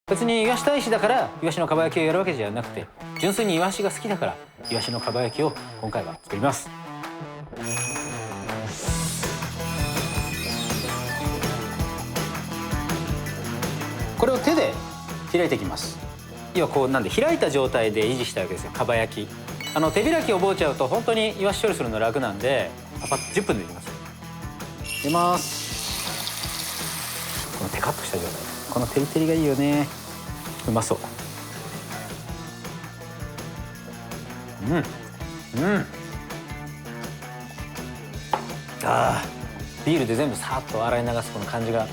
別にイワシ大使だからイワシのかば焼きをやるわけじゃなくて、純粋にイワシが好きだからイワシのかば焼きを今回は作ります。これを手で開いていきます。要はこうなんで開いた状態で維持したわけですよ、かば焼き。手開きを覚えちゃうと本当にイワシ処理するの楽なんで、パッ10分でできます。入れます。このテカッとした状態、このテリテリがいいよね。うまそう。ビールで全部さーっと洗い流すこの感じが、やっ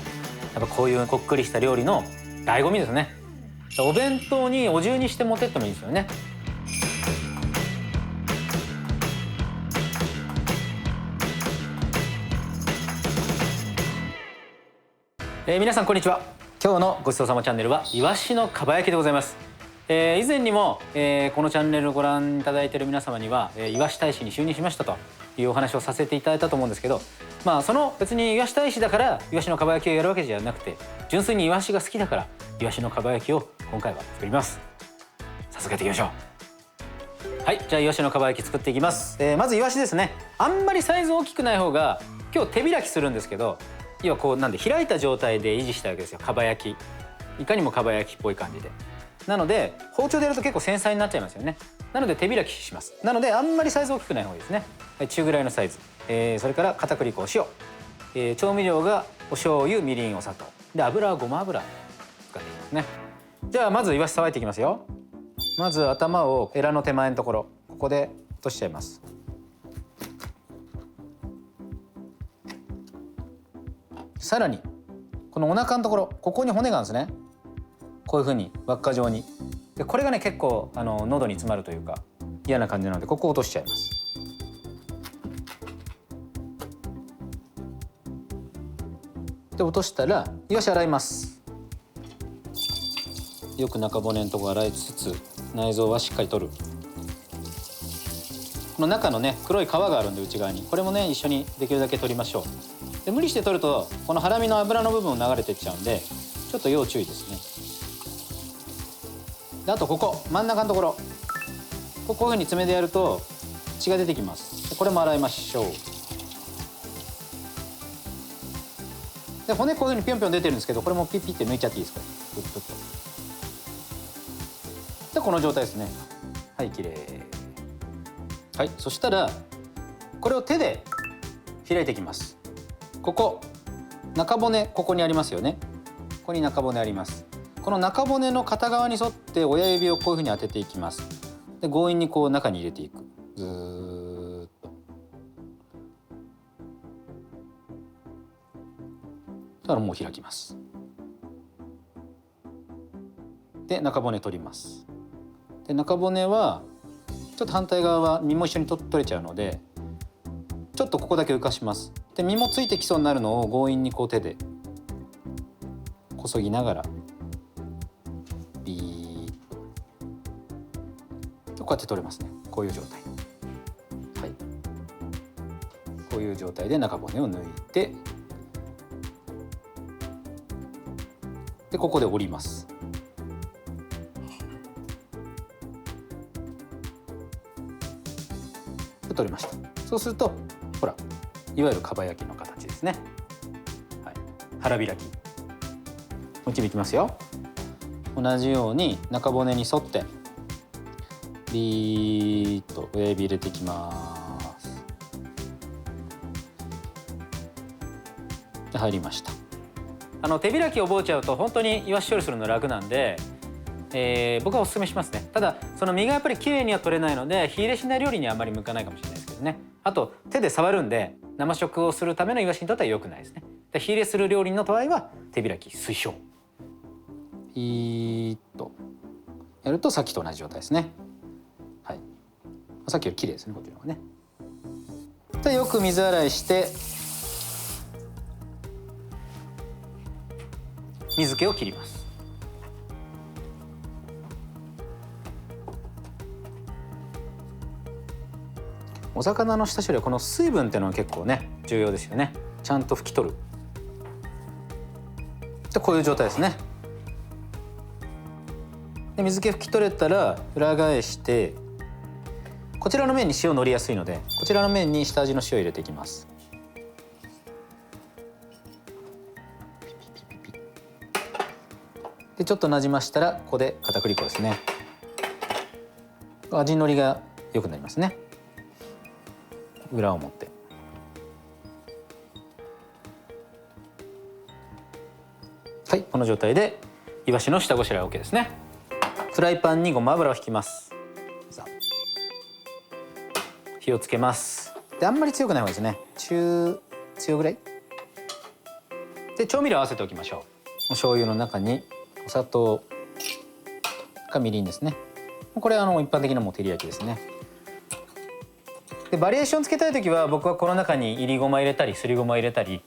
ぱこういうこっくりした料理の醍醐味ですね。お弁当にお重にして持ってってもいいですよね。皆さんこんにちは。今日のごちそうさまチャンネルはイワシのかば焼きでございます。以前にも、このチャンネルをご覧いただいている皆様には、イワシ大使に就任しましたというお話をさせていただいたと思うんですけど、その別にイワシ大使だからイワシのかば焼きをやるわけじゃなくて、純粋にイワシが好きだからイワシのかば焼きを今回は作ります。早速やっていきましょう。はい、じゃあイワシのかば焼き作っていきます。まずイワシですね。あんまりサイズ大きくない方が、今日手開きするんですけど、要はこうなんで開いた状態で維持したわけですよ、かば焼き。いかにもかば焼きっぽい感じで。なので包丁でやると結構繊細になっちゃいますよね。なので手開きします。なのであんまりサイズ大きくない方がいいですね。中ぐらいのサイズ。それから片栗粉、お塩、調味料がお醤油、みりん、お砂糖で、油はごま油使っていきますね。じゃあまずイワシさばいていきますよ。まず頭をエラの手前のところ、ここで落としちゃいます。さらにこのお腹のところ、ここに骨があるんですね。こういうふうに輪っか状に。でこれがね結構喉に詰まるというか嫌な感じなので、ここを落としちゃいます。で落としたらイワシ洗います。よく中骨のとこ洗いつつ、内臓はしっかり取る。この中のね黒い皮があるんで、内側にこれもね一緒にできるだけ取りましょう。で無理して取るとこのハラミの脂の部分流れてっちゃうんで、ちょっと要注意ですね。であとここ真ん中のところ、こういうふうに爪でやると血が出てきます。これも洗いましょう。で骨こういうふうにピョンピョン出てるんですけど、これもピッピッて抜いちゃっていいですか。グッグッと。でこの状態ですね。はい、きれい。はい、そしたらこれを手で開いていきます。ここ中骨、ここにありますよね。ここに中骨あります。この中骨の片側に沿って親指をこういうふうに当てていきます。で強引にこう中に入れていく。ずーっと。だからもう開きます。で中骨取ります。で中骨はちょっと反対側は身も一緒に取れちゃうので、ちょっとここだけ浮かします。で身もついてきそうになるのを強引にこう手でこそぎながらビーッとこうやって取れますね。こういう状態。はい。こういう状態で中骨を抜いて、でここで折ります。で取れました。そうするとほら、いわゆるかば焼きの形ですね。はい、腹開き。もう一度いきますよ。同じように中骨に沿ってビーッと親指入れていきます。で入りました。手開きを覚えちゃうと本当にイワシ処理するの楽なんで、僕はおすすめしますね。ただその身がやっぱりきれいには取れないので、火入れしない料理にはあまり向かないかもしれないですけどね。あと手で触るんで、生食をするためのイワシにとっては良くないですね。で火入れする料理の場合は手開き推奨。ピーッとやるとさっきと同じ状態ですね。はい。さっきより綺麗ですね、こっちの方がね。でよく水洗いして水気を切ります。お魚の下処理はこの水分っていうのは結構ね重要ですよね。ちゃんと拭き取る。でこういう状態ですね。で水気拭き取れたら裏返して、こちらの面に塩乗りやすいのでこちらの面に下味の塩入れていきます。でちょっとなじましたらここで片栗粉ですね。味のりが良くなりますね。裏を持って、はい、この状態でイワシの下ごしらえ OK ですね。フライパンにごま油を引きます。さあ火をつけます。であんまり強くない方がいいですね。強ぐらいで調味料合わせておきましょう。お醤油の中にお砂糖かみりんですね。これは一般的なもう照り焼きですね。でバリエーションつけたい時は僕はこの中にいりごま入れたりすりごま入れたり、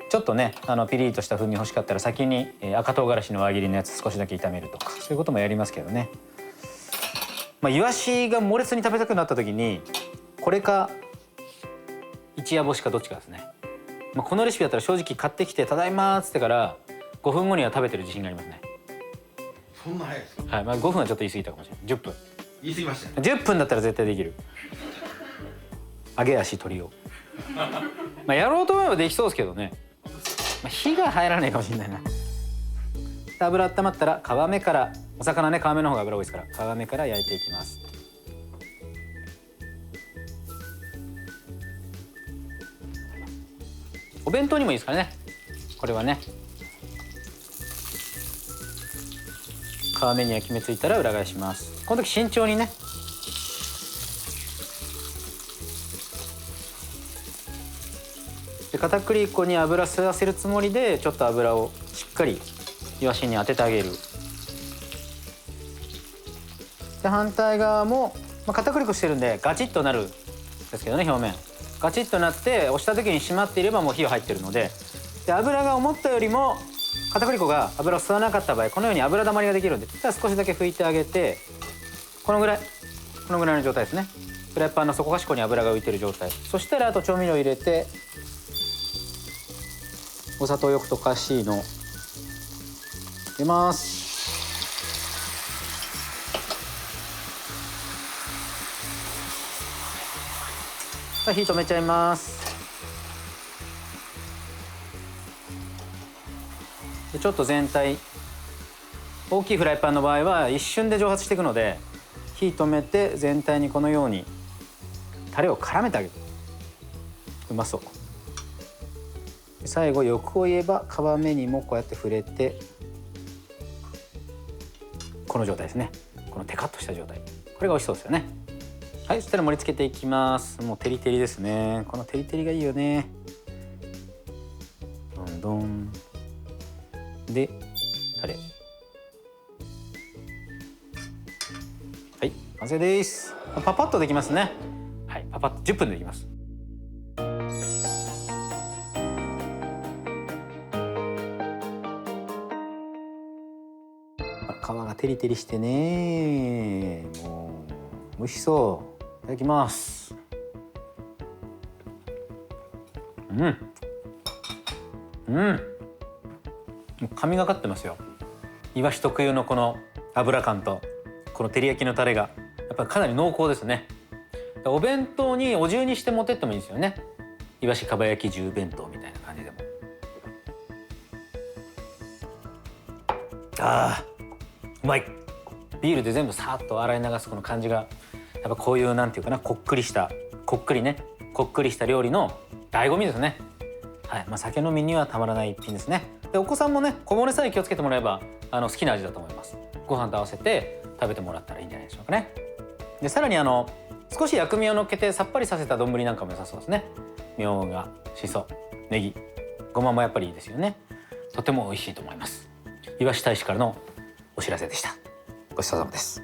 ちょっとねピリリとした風味欲しかったら先に赤唐辛子の輪切りのやつ少しだけ炒めるとか、そういうこともやりますけどね。イワシが猛烈に食べたくなった時にこれか一夜干しかどっちかですね。このレシピだったら正直買ってきてただいまっつってから5分後には食べてる自信がありますね。そんな早いですか？はい、5分はちょっと言い過ぎたかもしれない。10分。言い過ぎましたね。10分だったら絶対できる。揚げ足取りをやろうと思えばできそうですけどね。火が入らないかもしれないな。油温まったら皮目から、お魚ね皮目の方が油多いですから皮目から焼いていきます。お弁当にもいいですからね、これはね。皮目に焼き目ついたら裏返します。この時慎重にね。で片栗粉に油吸わせるつもりでちょっと油をしっかりイワシに当ててあげる。で反対側も、片栗粉してるんでガチッとなるんですけどね、表面ガチッとなって押した時に締まっていればもう火が入ってるので、油が思ったよりも片栗粉が油を吸わなかった場合このように油だまりができるんで、少しだけ拭いてあげて、このぐらいの状態ですね。フライパンの底端っこに油が浮いてる状態。そしたらあと調味料入れて、お砂糖よく溶かしの入れます。火止めちゃいます。でちょっと全体、大きいフライパンの場合は一瞬で蒸発していくので火止めて全体にこのようにタレを絡めてあげる。うまそう。最後欲を言えば皮目にもこうやって触れて、この状態ですね。このテカッとした状態、これが美味しそうですよね。はい、そしたら盛り付けていきます。もうテリテリですね。このテリテリがいいよね。どんどんでタレ、はい、完成です。パパッとできますね。はい、パパッと10分でできます。皮がテリテリしてね、もう美味しそう。いただきます。神がかってますよ。イワシ特有のこの油感とこの照り焼きのタレがやっぱりかなり濃厚ですね。お弁当にお重にして持ってってもいいですよね。イワシかば焼き重弁当みたいな感じでも。うまい。ビールで全部さーっと洗い流すこの感じが、やっぱこういうなんていうかな、こっくりした料理の醍醐味ですね。はい、酒飲みにはたまらない一品ですね。でお子さんもね、小骨さえ気をつけてもらえば好きな味だと思います。ご飯と合わせて食べてもらったらいいんじゃないでしょうかね。でさらに少し薬味をのっけてさっぱりさせた丼なんかも良さそうですね。みょうが、しそ、ネギ、ごまもやっぱりいいですよね。とても美味しいと思います。イワシ大使からのお知らせでした。ごちそうさまです。